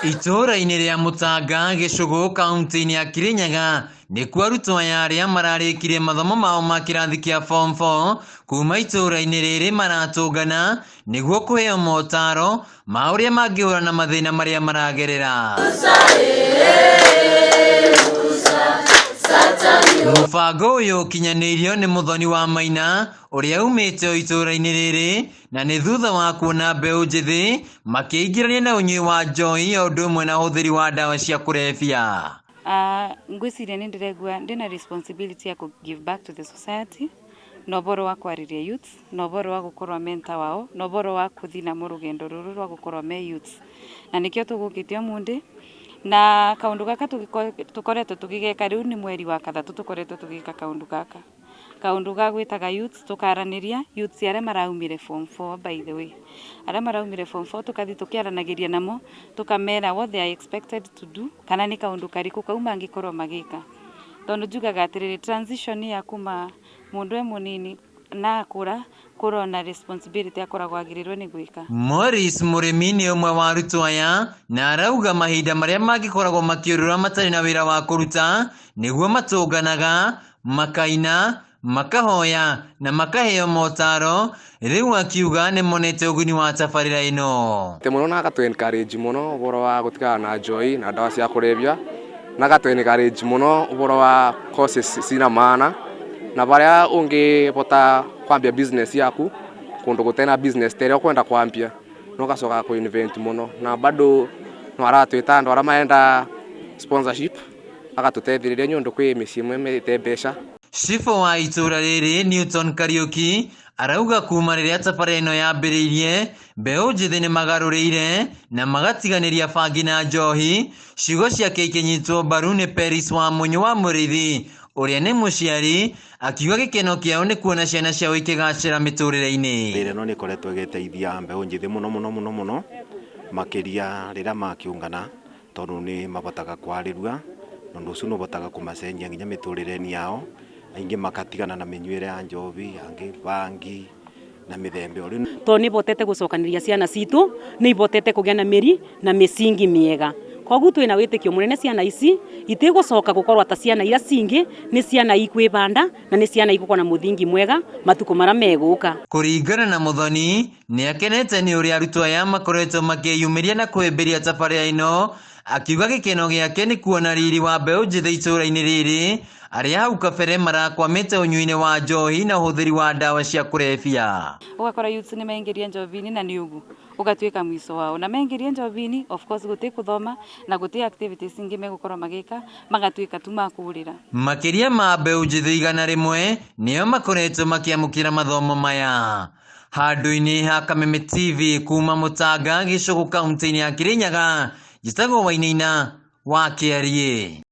Itũũra-inĩ rĩa Mũtanga Gĩcũgũ kaunti-inĩ ya Kirinyaga nĩkuo arutwo aya arĩa mararĩkirie mathomo mao ma kĩrathi kĩa form 4 kuma itũũra-inĩ rĩrĩ maratũngana nĩguo kũheo motaro ma ũrĩa mangĩhũrana na mathĩna marĩa maragerera. Mũbango ũyũ ũkinyanĩirio nĩ Mũthoni wa Maina ũrĩa umĩte o itũũra-inĩ rĩrĩ na nĩ thutha wa kuona mbeũ njĩthĩ makĩingĩrania na ũnyui wa njohi o ũndũ ũmwe na ũhũthĩri wa ndawa cia kũrebia. Ngwĩciria nĩ ndĩregua ndĩna responsibility ya give back to the society na ũboro wa kwarĩria youth na ũboro wa gũkorwo mentor wao na ũboro wa kũthi na rũgendo rũrũ rwa gũkorwo me youth na nĩkĩo tũgũkĩte ũmũthĩ na kaundu gaka tukoretwo tugigeka riu ni mweri wa kathatu tukoretwo tugika kaundu gaka gwitaga youth tukaranĩria youth aria maraumire form 4 by the way aria maraumire form 4 tukathi tukiaranagiria namo tukamera what they are expected to do kana ni kaundu kariku kau mangikorwo magika tondu njugaga atiriri transition ya kuma mundu munini na akura na responsibility akoragwo agirirwo ni gwika. Morris Mũrĩmi nĩ ũmwe wa arutwo aya na arauga mahinda marĩa mangĩkoragwo makiũrũra matarĩ na wĩra wa kũruta nĩguo matũnganaga makaina makahoya na makaheo motaro rĩu akiuga nĩ monete ũguni wa tabarĩra ĩno. Mũno na agatu encourage mũno ũboro wa gũtigana na njohi na ndawa cia kũrebia na agatu encourage mũno ũboro wa courses cina maana na baria ungibota kwambia business yaku kundu gutena business tere ukwenda kwambia no gacoka ku invent muno na bado no aratwita andu ara maenda sponsorship agatutethiriria nyundu kwi micimwe mete mbeca. Cifo wa itũũra rĩrĩ Newton Kariuki arauga kuma rĩrĩa tabarĩra ĩno yambĩrĩirie mbeũ njĩthĩ nĩ magarũrĩire na magatiganĩria bangi na njohi. Ciugo ciake ikĩnyitwo mbaru nĩ Peris wa Mũnyu wa Mũrĩithi ũrĩa nĩ mũciari akiuga gĩkeno kĩao nĩ kuona ciana ciao ikĩgacĩra mĩtũrĩre-inĩ. Rĩrĩ no nĩ ĩkoretwo ĩgĩteithia mbeũ njĩthĩ mũno makĩria rĩrĩa makĩũngana tondũ nĩ mabotaga kwarĩrua na ũndũ ũcio nĩ ũbotaga kũmacenjia nginya mĩtũrĩre-inĩ yao, aingĩ makatigana na mĩnyuĩre ya njobi angĩ bangi na mĩthembe ũrĩ tondũ nĩ ibotete gũcokanĩrĩria ciana citũ, nĩ ibotete kũgĩa na mĩri na mĩcingi mĩega. Koguo twĩna wĩtĩkio mũnene ciana ici itigũcoka gũkorwo ta ciana iria cingĩ nĩ ciana ikwĩbanda na nĩ ciana igũkorwo na mũthingi mwega matukũ marĩa megũka. Kũringana na Mũthoni nĩ akenete nĩ ũrĩa arutwo aya makoretwo makĩyumĩria na kwĩmbĩria tabarĩra ĩno, akiuga gĩkeno gĩake nĩ kuona riri wa mbeũ njĩthĩ itũũra-inĩ rĩrĩ arĩa hau kabere marakwamĩte ũnyui-inĩ wa njohi na ũhũthĩri wa ndawa cia kũrebia. Ũgakora youth nĩ maingĩria njobi-inĩ na nĩ ũguo ũgatuĩka mwico wao na maingĩria njobi-inĩ of course gũtĩ kũthoma na gũtĩ activities ingĩ megũkorwo magĩka magatuĩka tu makũrĩra. Makĩria ma mbeũ njĩthĩ 100 nĩo makoretwo makĩamũkĩra mathomo maya. Handũ-inĩ ha Kameme TV kuma Mũtanga Gĩcũgũ kaunti-inĩ ya Kirinyaga, njĩtagwo Wainaina wa Kĩarie.